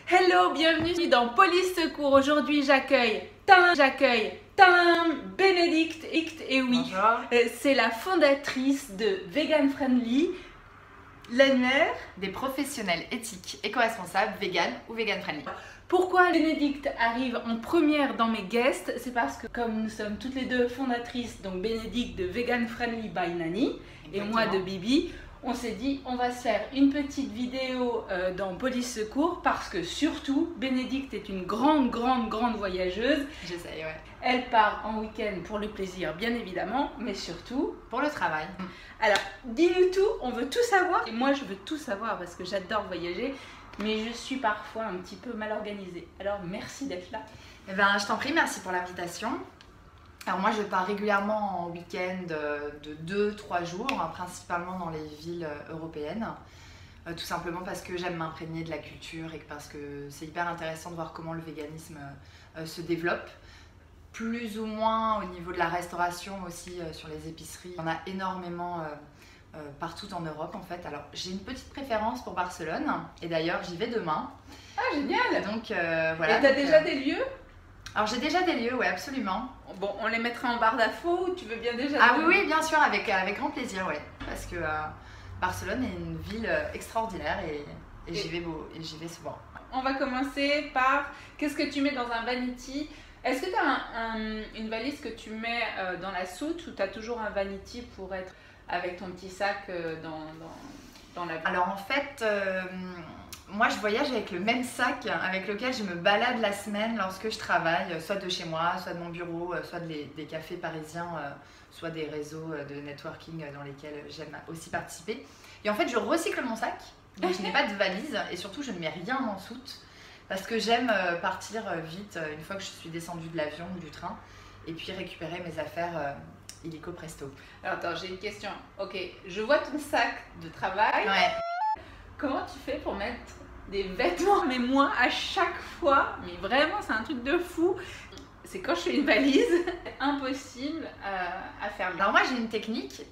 Hello, bienvenue dans Police Secours. Aujourd'hui, j'accueille Bénédicte. Et oui, c'est la fondatrice de Vegan Friendly, l'annuaire des professionnels éthiques, éco-responsables, vegan ou vegan friendly. Pourquoi Bénédicte arrive en première dans mes guests? C'est parce que comme nous sommes toutes les deux fondatrices, donc Bénédicte de Vegan Friendly by Nani et moi de Bibi, on s'est dit on va se faire une petite vidéo dans Police Secours parce que surtout Bénédicte est une grande voyageuse. J'essaye, ouais. Elle part en week-end pour le plaisir bien évidemment, mais surtout pour le travail. Alors dis-nous tout, on veut tout savoir et moi je veux tout savoir parce que j'adore voyager. Mais je suis parfois un petit peu mal organisée. Alors merci d'être là. Eh ben, je t'en prie, merci pour l'invitation. Alors moi je pars régulièrement en week-end de 2-3 jours, principalement dans les villes européennes. Tout simplement parce que j'aime m'imprégner de la culture et parce que c'est hyper intéressant de voir comment le véganisme se développe. Plus ou moins au niveau de la restauration aussi sur les épiceries. Il y en a énormément partout en Europe en fait. Alors j'ai une petite préférence pour Barcelone et d'ailleurs j'y vais demain. Ah génial. Donc voilà. Et t'as déjà des lieux? Alors j'ai déjà des lieux, oui absolument. Bon, on les mettra en barre d'infos ou tu veux bien déjà? Ah oui, bien sûr, avec grand plaisir, ouais. Parce que Barcelone est une ville extraordinaire et j'y vais souvent. On va commencer par qu'est-ce que tu mets dans un vanity? Est-ce que tu as une valise que tu mets dans la soute ou tu as toujours un vanity pour être avec ton petit sac dans la vie? Alors en fait, moi je voyage avec le même sac avec lequel je me balade la semaine lorsque je travaille, soit de chez moi, soit de mon bureau, soit des cafés parisiens, soit des réseaux de networking dans lesquels j'aime aussi participer. Et en fait je recycle mon sac, donc je n'ai pas de valise et surtout je ne mets rien en soute parce que j'aime partir vite une fois que je suis descendue de l'avion ou du train et puis récupérer mes affaires illico presto. Alors attends, j'ai une question. Ok, je vois ton sac de travail. Ouais. Comment tu fais pour mettre des vêtements? Mais moi, à chaque fois, mais vraiment, c'est un truc de fou. C'est quand je fais une valise, c'est impossible à faire. Alors moi, j'ai une technique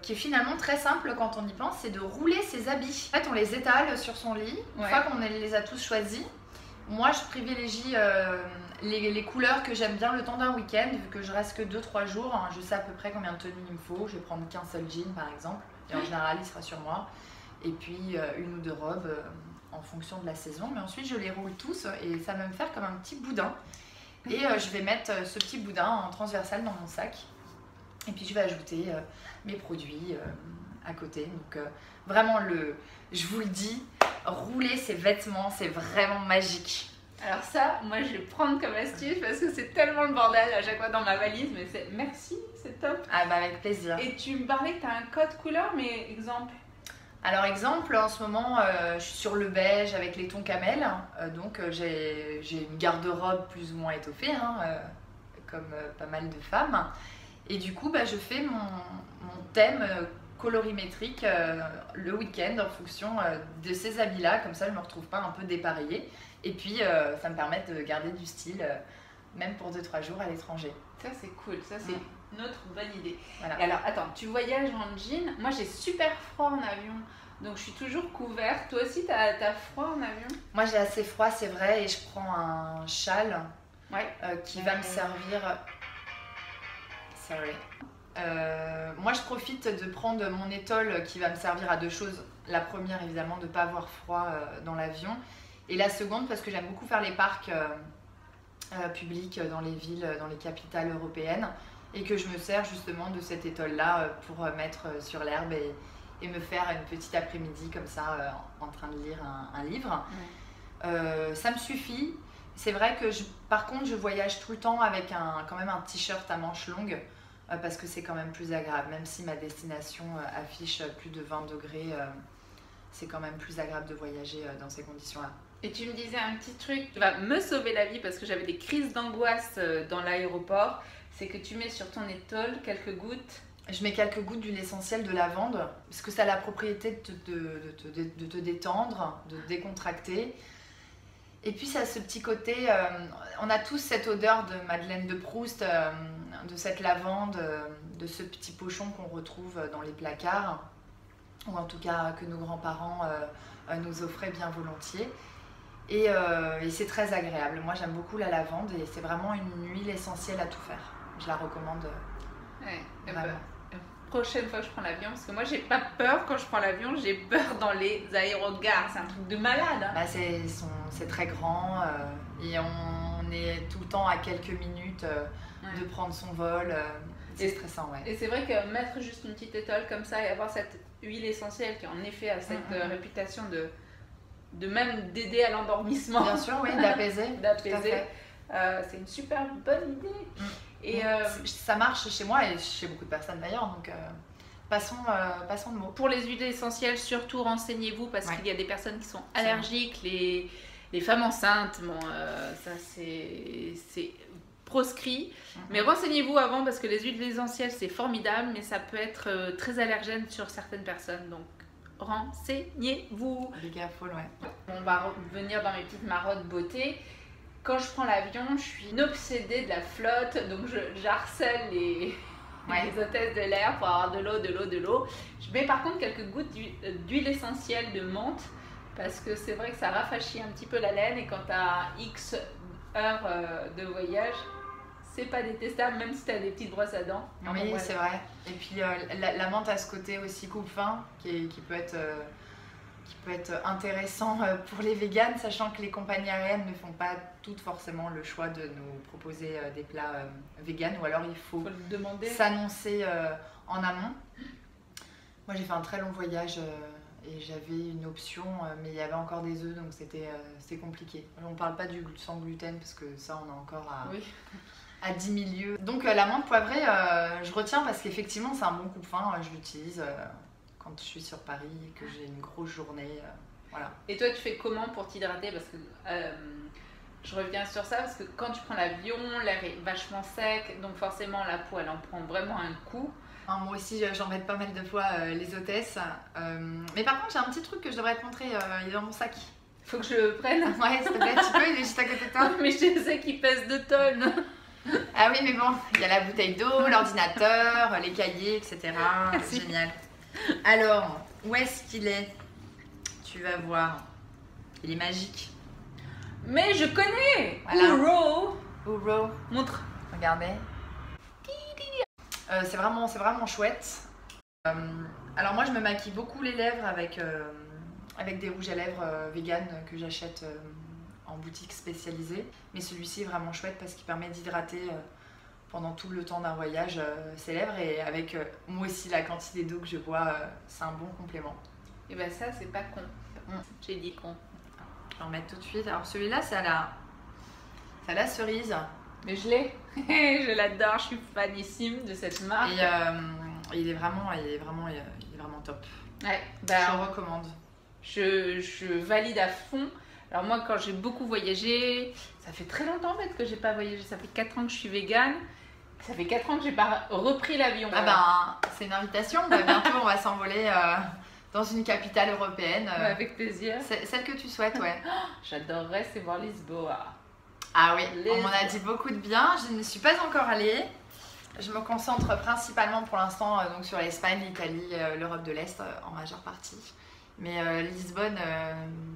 qui est finalement très simple quand on y pense, c'est de rouler ses habits. En fait, on les étale sur son lit. Une fois qu'on les a tous choisis, moi, je privilégie les couleurs que j'aime bien le temps d'un week-end, vu que je reste que 2-3 jours. Hein, je sais à peu près combien de tenues il me faut. Je vais prendre qu'un seul jean, par exemple. Et en général, il sera sur moi. Et puis une ou deux robes en fonction de la saison. Mais ensuite, je les roule tous et ça va me faire comme un petit boudin. Et je vais mettre ce petit boudin en transversal dans mon sac. Et puis, je vais ajouter mes produits à côté. Donc, vraiment, je vous le dis, rouler ses vêtements, c'est vraiment magique. Alors ça, moi, je vais prendre comme astuce parce que c'est tellement le bordel à chaque fois dans ma valise. Mais merci, c'est top. Ah bah avec plaisir. Et tu me parlais que tu as un code couleur, mais exemple? Alors exemple, en ce moment, je suis sur le beige avec les tons camel, donc j'ai une garde-robe plus ou moins étoffée, hein, comme pas mal de femmes. Et du coup, bah, je fais mon thème colorimétrique le week-end en fonction de ces habits-là, comme ça je ne me retrouve pas un peu dépareillée. Et puis ça me permet de garder du style, même pour 2-3 jours à l'étranger. Ça c'est cool, ça c'est notre bonne idée. Voilà. Et alors attends, tu voyages en jean, moi j'ai super froid en avion, donc je suis toujours couverte. Toi aussi t'as froid en avion? Moi j'ai assez froid c'est vrai et je prends un châle qui va me servir... Sorry. Moi je profite de prendre mon étole qui va me servir à deux choses. La première évidemment de ne pas avoir froid dans l'avion et la seconde parce que j'aime beaucoup faire les parcs publics dans les villes, dans les capitales européennes et que je me sers justement de cette étole là pour mettre sur l'herbe et me faire une petite après-midi comme ça en train de lire un livre. Ça me suffit. C'est vrai que par contre je voyage tout le temps avec quand même un t-shirt à manches longues parce que c'est quand même plus agréable, même si ma destination affiche plus de 20 degrés, c'est quand même plus agréable de voyager dans ces conditions-là. Et tu me disais un petit truc qui va me sauver la vie parce que j'avais des crises d'angoisse dans l'aéroport, c'est que tu mets sur ton étole quelques gouttes. Je mets quelques gouttes d'huile essentielle de lavande parce que ça a la propriété de te détendre, de te décontracter. Et puis ça a ce petit côté, on a tous cette odeur de Madeleine de Proust, de cette lavande, de ce petit pochon qu'on retrouve dans les placards, ou en tout cas que nos grands-parents nous offraient bien volontiers. Et c'est très agréable. Moi j'aime beaucoup la lavande et c'est vraiment une huile essentielle à tout faire. Je la recommande vraiment. Prochaine fois que je prends l'avion, parce que moi j'ai pas peur quand je prends l'avion, j'ai peur dans les aérogares, c'est un truc de malade. Hein. Bah, c'est très grand et on est tout le temps à quelques minutes de prendre son vol. C'est stressant, ouais. Et c'est vrai que mettre juste une petite étoile comme ça et avoir cette huile essentielle qui en effet a cette réputation de même d'aider à l'endormissement. Bien sûr, oui, d'apaiser. C'est une super bonne idée. Et ça marche chez moi et chez beaucoup de personnes d'ailleurs, donc passons de mots. Pour les huiles essentielles, surtout renseignez-vous parce qu'il y a des personnes qui sont allergiques, les femmes enceintes, bon, ça c'est proscrit. Mais renseignez-vous avant parce que les huiles essentielles c'est formidable, mais ça peut être très allergène sur certaines personnes, donc renseignez-vous. Be careful, ouais. On va revenir dans mes petites marottes beauté. Quand je prends l'avion, je suis une obsédée de la flotte, donc j'harcèle les hôtesses de l'air pour avoir de l'eau. Je mets par contre quelques gouttes d'huile essentielle de menthe, parce que c'est vrai que ça rafraîchit un petit peu la laine, et quand tu as X heures de voyage, c'est pas détestable, même si tu as des petites brosses à dents. Oui, c'est vrai. Et puis la menthe a ce côté aussi coupe-faim qui peut être intéressant pour les véganes, sachant que les compagnies aériennes ne font pas toutes forcément le choix de nous proposer des plats véganes, ou alors il faut s'annoncer en amont. Moi j'ai fait un très long voyage et j'avais une option, mais il y avait encore des œufs, donc c'était compliqué. On parle pas du sans gluten parce que ça on a encore à 10 000 lieues. Donc la menthe poivrée, je retiens parce qu'effectivement c'est un bon coupe-faim, je l'utilise quand je suis sur Paris et que j'ai une grosse journée. Voilà. Et toi, tu fais comment pour t'hydrater? Parce que je reviens sur ça, parce que quand tu prends l'avion, l'air est vachement sec, donc forcément la peau, elle en prend vraiment un coup. Moi aussi, j'embête pas mal de fois les hôtesses. Mais par contre, j'ai un petit truc que je devrais te montrer, il est dans mon sac. Faut que je le prenne? Ouais, s'il te plaît, tu peux, il est juste à côté de toi. Mais je sais qu'il pèse 2 tonnes. Ah oui, mais bon, il y a la bouteille d'eau, l'ordinateur, les cahiers, etc. C'est génial. Alors, où est-ce qu'il est? Tu vas voir. Il est magique. Mais je connais. Voilà. Ouro. Montre. Regardez. C'est vraiment chouette. Alors moi, je me maquille beaucoup les lèvres avec des rouges à lèvres vegan que j'achète en boutique spécialisée. Mais celui-ci est vraiment chouette parce qu'il permet d'hydrater pendant tout le temps d'un voyage ses lèvres, et avec moi aussi la quantité d'eau que je bois, c'est un bon complément. Et ben ça, c'est pas con. J'ai dit con. Je vais en mettre tout de suite. Alors celui-là, c'est à la cerise. Mais je l'ai. Je l'adore, je suis fanissime de cette marque. Et il est vraiment top. Ouais, je recommande. Je valide à fond. Alors moi, quand j'ai beaucoup voyagé, ça fait très longtemps en fait que j'ai pas voyagé. Ça fait 4 ans que je suis végane. Ça fait 4 ans que j'ai pas repris l'avion. C'est une invitation. Bientôt, on va s'envoler dans une capitale européenne. Avec plaisir. Celle que tu souhaites, ouais. J'adorerais, c'est voir Lisboa. Ah oui, on m'en a dit beaucoup de bien. Je ne suis pas encore allée. Je me concentre principalement pour l'instant donc sur l'Espagne, l'Italie, l'Europe de l'Est en majeure partie. Mais Lisbonne,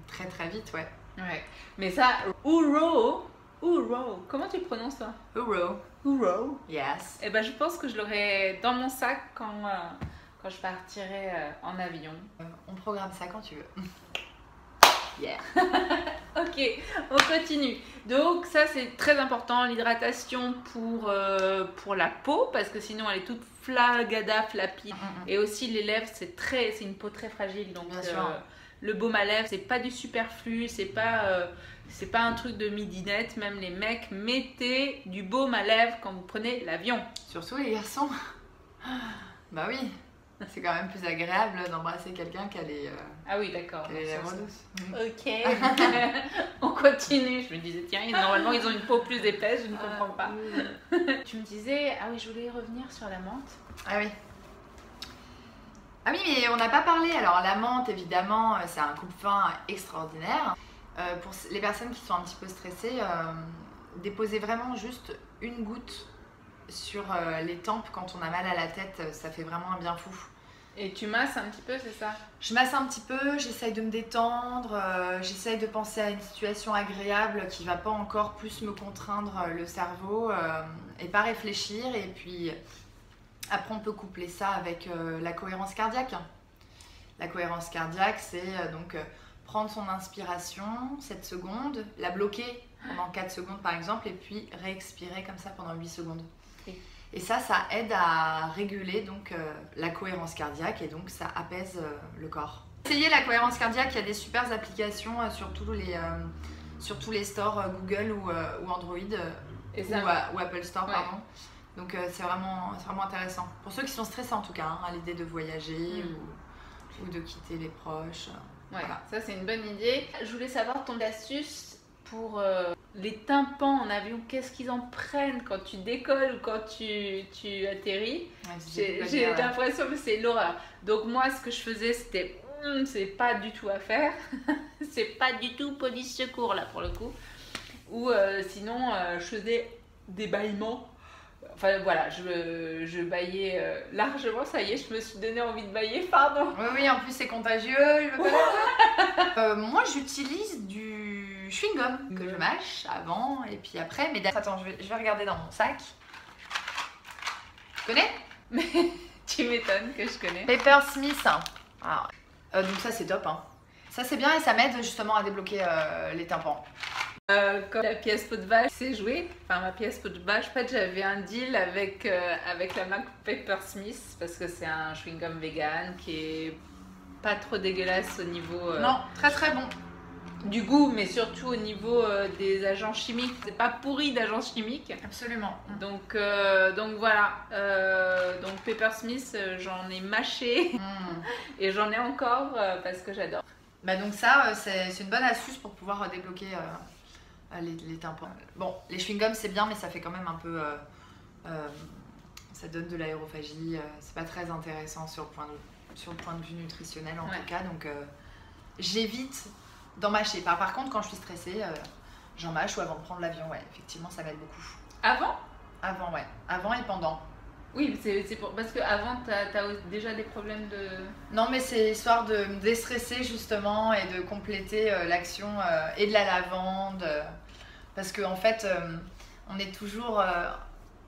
très très vite, ouais. Ouais. Mais ça, Ouro, comment tu le prononces toi? Ouro. Yes. Et ben je pense que je l'aurai dans mon sac quand je partirai en avion. On programme ça quand tu veux. Yeah. Ok, on continue. Donc ça c'est très important, l'hydratation pour la peau, parce que sinon elle est toute flappie. Et aussi les lèvres, c'est une peau très fragile, donc le baume à lèvres c'est pas du superflu, c'est pas un truc de midinette. Même les mecs, mettez du baume à lèvres quand vous prenez l'avion. Surtout les garçons. Bah oui. C'est quand même plus agréable d'embrasser quelqu'un qui a les ah oui, d'accord. Les lèvres douces. Ok. On continue. Je me disais, tiens, normalement ils ont une peau plus épaisse, je ne comprends pas. Tu me disais, ah oui, je voulais revenir sur la menthe. Ah oui. Ah oui, mais on n'a pas parlé. Alors la menthe, évidemment, c'est un coupe-faim extraordinaire. Pour les personnes qui sont un petit peu stressées, déposez vraiment juste une goutte sur les tempes quand on a mal à la tête, ça fait vraiment un bien fou. Et tu masses un petit peu, c'est ça? Je masse un petit peu, j'essaye de me détendre, j'essaye de penser à une situation agréable qui va pas encore plus me contraindre le cerveau et pas réfléchir. Et puis après on peut coupler ça avec la cohérence cardiaque. La cohérence cardiaque, c'est donc prendre son inspiration 7 secondes, la bloquer pendant 4 secondes par exemple, et puis réexpirer comme ça pendant 8 secondes. Okay. Et ça aide à réguler donc la cohérence cardiaque et donc ça apaise le corps. Essayez la cohérence cardiaque, il y a des super applications sur tous les stores Google ou Android ou Apple Store, pardon. Donc c'est vraiment intéressant. Pour ceux qui sont stressés en tout cas, à l'idée de voyager ou de quitter les proches. Voilà. Ça c'est une bonne idée. Je voulais savoir ton astuce pour les tympans en avion, qu'est-ce qu'ils en prennent quand tu décolles ou quand tu atterris. J'ai l'impression que c'est l'horreur. Donc moi ce que je faisais c'était, c'est pas du tout à faire. C'est pas du tout police secours là pour le coup. Ou sinon je faisais des bâillements. Enfin voilà, je bâillais largement, ça y est, je me suis donné envie de bâiller, pardon. Oui, en plus c'est contagieux, je me connais. Moi j'utilise du chewing-gum que je mâche avant et puis après. Mais attends, je vais regarder dans mon sac. Tu connais? Mais tu m'étonnes que je connais. Pepper Smith. Alors, donc ça c'est top. Hein. Ça c'est bien et ça m'aide justement à débloquer les tympans. Quand la pièce peau de vache s'est jouée, enfin ma pièce peau de vache, en fait j'avais un deal avec la marque Pepper Smith parce que c'est un chewing-gum vegan qui est pas trop dégueulasse au niveau non, très très bon du goût, mais surtout au niveau des agents chimiques. C'est pas pourri d'agents chimiques. Absolument. Donc voilà. Donc Pepper Smith, j'en ai mâché et j'en ai encore parce que j'adore. Bah donc ça, c'est une bonne astuce pour pouvoir débloquer les tympans. Bon, les chewing-gums c'est bien, mais ça fait quand même un peu... ça donne de l'aérophagie. C'est pas très intéressant sur le point de vue nutritionnel en tout cas. Donc j'évite d'en mâcher. Par contre, quand je suis stressée, j'en mâche ou avant de prendre l'avion. Ouais, effectivement, ça m'aide beaucoup. Avant? Avant, ouais. Avant et pendant. Oui, c'est parce qu'avant, t'as déjà des problèmes de... Non, mais c'est histoire de me déstresser justement et de compléter l'action et de la lavande. Parce qu'en fait, on est toujours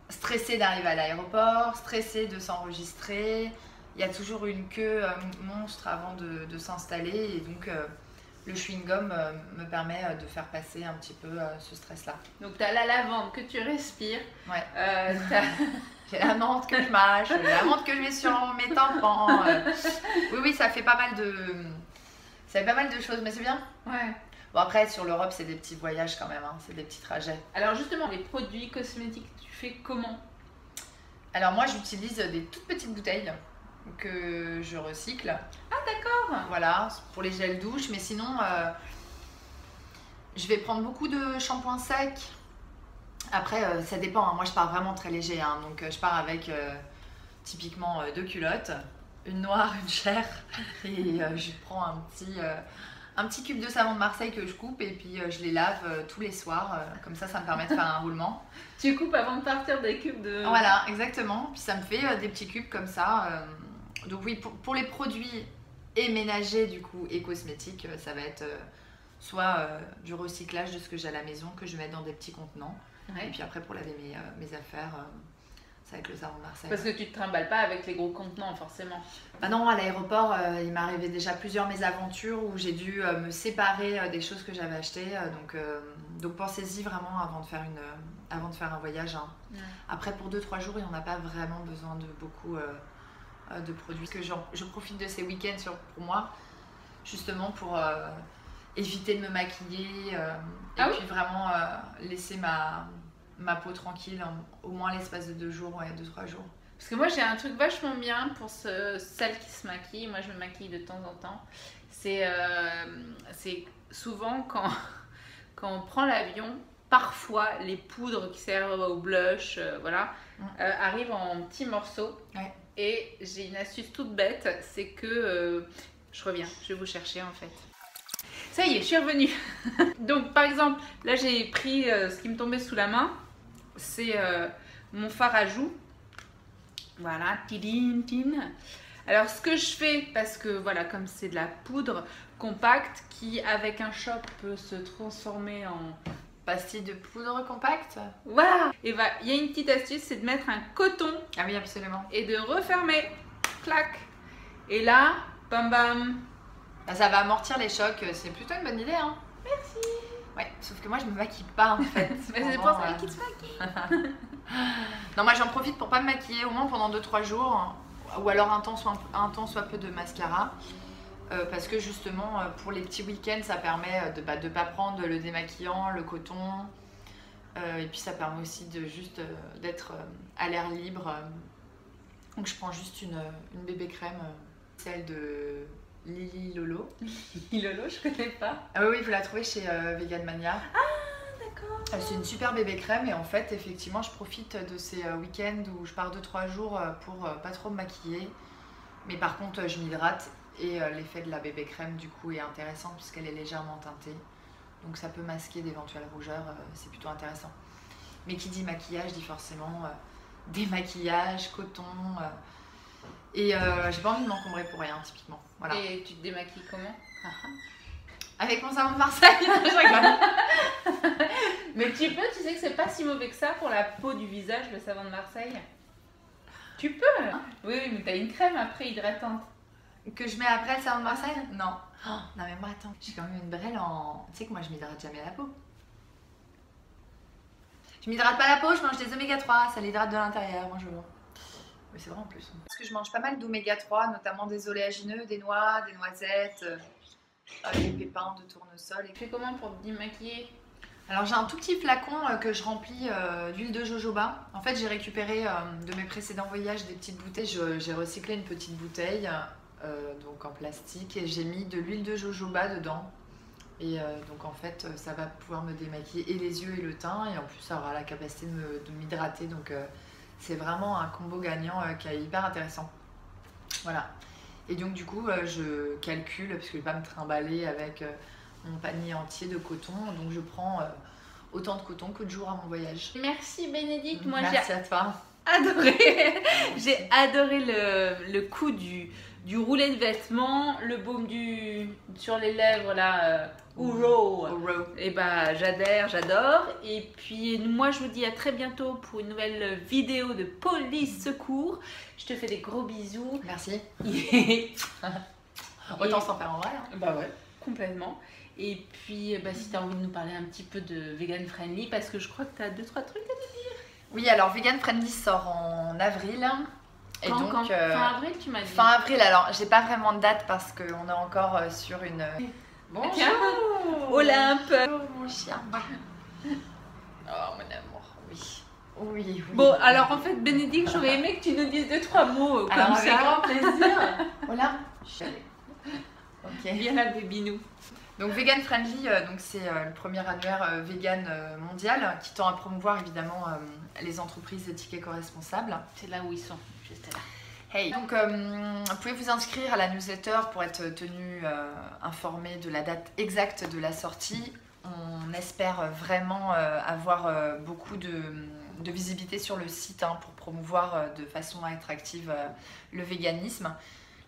stressé d'arriver à l'aéroport, stressé de s'enregistrer. Il y a toujours une queue monstre avant de s'installer. Et donc, le chewing-gum me permet de faire passer un petit peu ce stress-là. Donc, tu as la lavande que tu respires. Ouais. J'ai la menthe que je mâche, la menthe que je mets sur mes tympans. Oui, ça fait pas mal de choses, mais c'est bien. Ouais. Bon, après, sur l'Europe, c'est des petits voyages quand même, hein. C'est des petits trajets. Alors justement, les produits cosmétiques, tu fais comment? Alors moi, j'utilise des toutes petites bouteilles que je recycle. Ah d'accord. Voilà, pour les gels douche, mais sinon, je vais prendre beaucoup de shampoing sec. Après, ça dépend, hein. Moi je pars vraiment très léger, hein. Donc je pars avec typiquement 2 culottes, une noire, une chair, et je prends un petit cube de savon de Marseille que je coupe et puis je les lave tous les soirs, comme ça me permet de faire un roulement. Tu coupes avant de partir des cubes de... Voilà, exactement, puis ça me fait des petits cubes comme ça. Donc oui, pour les produits et ménagers du coup et cosmétiques, ça va être soit du recyclage de ce que j'ai à la maison que je mets dans des petits contenants. Ouais. Et puis après pour laver mes affaires, c'est avec le savon de Marseille. Parce que tu te trimbales pas avec les gros contenants forcément. Bah non, à l'aéroport, il m'est arrivé déjà plusieurs mésaventures où j'ai dû me séparer des choses que j'avais achetées. Donc pensez-y vraiment avant de faire un voyage. Hein. Ouais. Après pour 2-3 jours, il n'y en a pas vraiment besoin de beaucoup de produits. Parce que je profite de ces week-ends pour moi, justement pour éviter de me maquiller et puis vraiment laisser ma peau tranquille au moins l'espace de 2 jours, 2-3 jours. Parce que moi j'ai un truc vachement bien pour celles qui se maquillent. Moi je me maquille de temps en temps. C'est souvent quand on prend l'avion, parfois les poudres qui servent au blush arrivent en petits morceaux. Ouais. Et j'ai une astuce toute bête, c'est que je reviens, je vais vous chercher en fait. Ça y est, je suis revenue. Donc par exemple, là j'ai pris ce qui me tombait sous la main, c'est mon fard à joues. Voilà, tidin. Alors ce que je fais, parce que voilà, comme c'est de la poudre compacte qui avec un choc peut se transformer en pastille de poudre compacte. Voilà. Et bah, il y a une petite astuce, c'est de mettre un coton. Ah oui, absolument. Et de refermer. Clac. Et là, bam bam. Ça va amortir les chocs, c'est plutôt une bonne idée, hein. Merci. Ouais, sauf que moi je me maquille pas en fait. Mais c'est pour ça qu'il se maquille. Non, moi j'en profite pour pas me maquiller au moins pendant 2-3 jours. Ou alors un temps soit peu de mascara. Parce que justement pour les petits week-ends ça permet de pas prendre le démaquillant, le coton. Et puis ça permet aussi de juste d'être à l'air libre. Donc je prends juste une bébé crème, celle de Lily Lolo. Lily Lolo, je connais pas. Ah oui, vous la trouvez chez Vegan Mania. Ah d'accord. C'est une super bébé crème et en fait effectivement je profite de ces week-ends où je pars 2-3 jours pour pas trop me maquiller. Mais par contre je m'hydrate et l'effet de la bébé crème du coup est intéressant puisqu'elle est légèrement teintée. Donc ça peut masquer d'éventuelles rougeurs, c'est plutôt intéressant. Mais qui dit maquillage dit forcément démaquillage, coton. Et j'ai pas envie de m'encombrer pour rien typiquement. Voilà. Et tu te démaquilles comment? Avec mon savon de Marseille. Je rigole. Mais tu peux, tu sais que c'est pas si mauvais que ça pour la peau du visage, le savon de Marseille. Tu peux. Oui, mais t'as une crème après hydratante. Que je mets après le savon de Marseille? Non. Oh, non mais moi attends, j'ai quand même une brêle en... Tu sais que moi je m'hydrate jamais la peau. Je m'hydrate pas la peau, je mange des oméga 3, ça l'hydrate de l'intérieur, bonjour. Mais c'est vrai en plus. Parce que je mange pas mal d'oméga 3, notamment des oléagineux, des noix, des noisettes, des pépins de tournesol. Tu fais comment pour te démaquiller? Alors j'ai un tout petit flacon que je remplis d'huile de jojoba. En fait j'ai récupéré de mes précédents voyages des petites bouteilles. J'ai recyclé une petite bouteille donc en plastique et j'ai mis de l'huile de jojoba dedans. Et donc en fait ça va pouvoir me démaquiller et les yeux et le teint et en plus ça aura la capacité de m'hydrater. Donc c'est vraiment un combo gagnant qui est hyper intéressant. Voilà. Et donc du coup je calcule parce que je ne vais pas me trimballer avec mon panier entier de coton. Donc je prends autant de coton que de jours à mon voyage. Merci Bénédicte. Moi merci à toi. J'ai adoré le coup du roulet de vêtements, le baume sur les lèvres là, Uro. Et bah j'adore. Et puis moi je vous dis à très bientôt pour une nouvelle vidéo de Police Secours. Je te fais des gros bisous. Merci. Autant s'en faire en vrai. Hein. Bah ouais, complètement. Et puis bah, si tu as envie de nous parler un petit peu de Vegan Friendly, parce que je crois que tu as 2-3 trucs à nous dire. Oui, alors Vegan Friendly sort en avril. Et donc, fin avril, tu m'as dit. Fin avril, alors j'ai pas vraiment de date parce qu'on est encore sur une. Bonjour tiens. Olympe. Oh mon chien. Oh mon amour, oui. Oui. Bon, alors en fait, Bénédicte, j'aurais aimé que tu nous dises 2-3 mots comme alors, ça. Avec grand plaisir. Olympe. Ok. Viens là, bébinou. Donc Vegan Friendly, c'est le premier annuaire vegan mondial qui tend à promouvoir évidemment les entreprises éthiques et éco-responsables. C'est là où ils sont, juste là. Hey. Donc vous pouvez vous inscrire à la newsletter pour être tenu informé de la date exacte de la sortie. On espère vraiment avoir beaucoup de visibilité sur le site pour promouvoir de façon attractive le véganisme.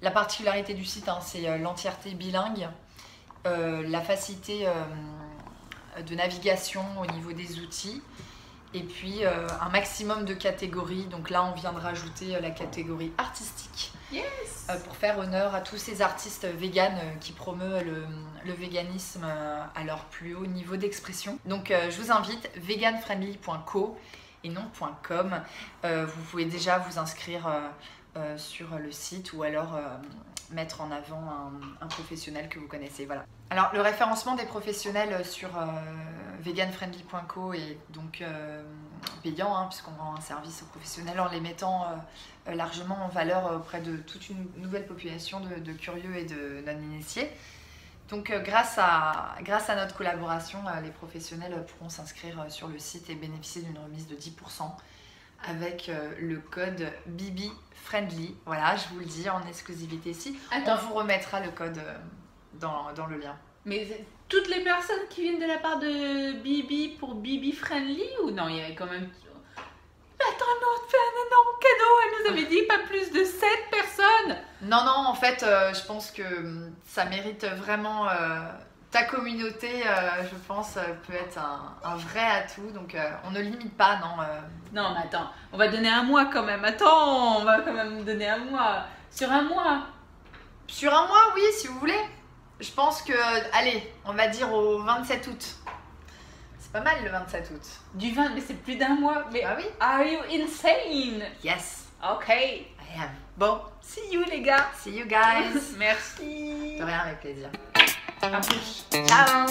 La particularité du site, c'est l'entièreté bilingue. La facilité de navigation au niveau des outils et puis un maximum de catégories. Donc là on vient de rajouter la catégorie artistique pour faire honneur à tous ces artistes véganes qui promeuvent le véganisme à leur plus haut niveau d'expression. Donc je vous invite veganfriendly.co et non .com. Vous pouvez déjà vous inscrire sur le site ou alors mettre en avant un professionnel que vous connaissez. Voilà. Alors le référencement des professionnels sur veganfriendly.co est donc payant puisqu'on rend un service aux professionnels en les mettant largement en valeur auprès de toute une nouvelle population de curieux et de non-initiés. Donc grâce à notre collaboration, les professionnels pourront s'inscrire sur le site et bénéficier d'une remise de 10% avec le code BibiFriendly. Voilà, je vous le dis en exclusivité ici. Attends. On vous remettra le code dans le lien. Mais toutes les personnes qui viennent de la part de Bibi pour Bibi Friendly ou non, il y avait quand même... Attends, non, cadeau. Elle nous avait dit pas plus de 7 personnes. Non, en fait, je pense que ça mérite vraiment... ta communauté, je pense, peut être un vrai atout. Donc, on ne limite pas, non. Non, mais attends, on va donner un mois quand même. Attends, on va quand même donner un mois. Sur un mois. Sur un mois, oui, si vous voulez. Je pense que, allez, on va dire au 27 août. C'est pas mal le 27 août. Du 20, mais c'est plus d'un mois. Mais ah oui. Are you insane? Yes. Ok. I am. Bon. See you les gars. See you guys. Merci. De rien, avec plaisir. À plus. Ciao.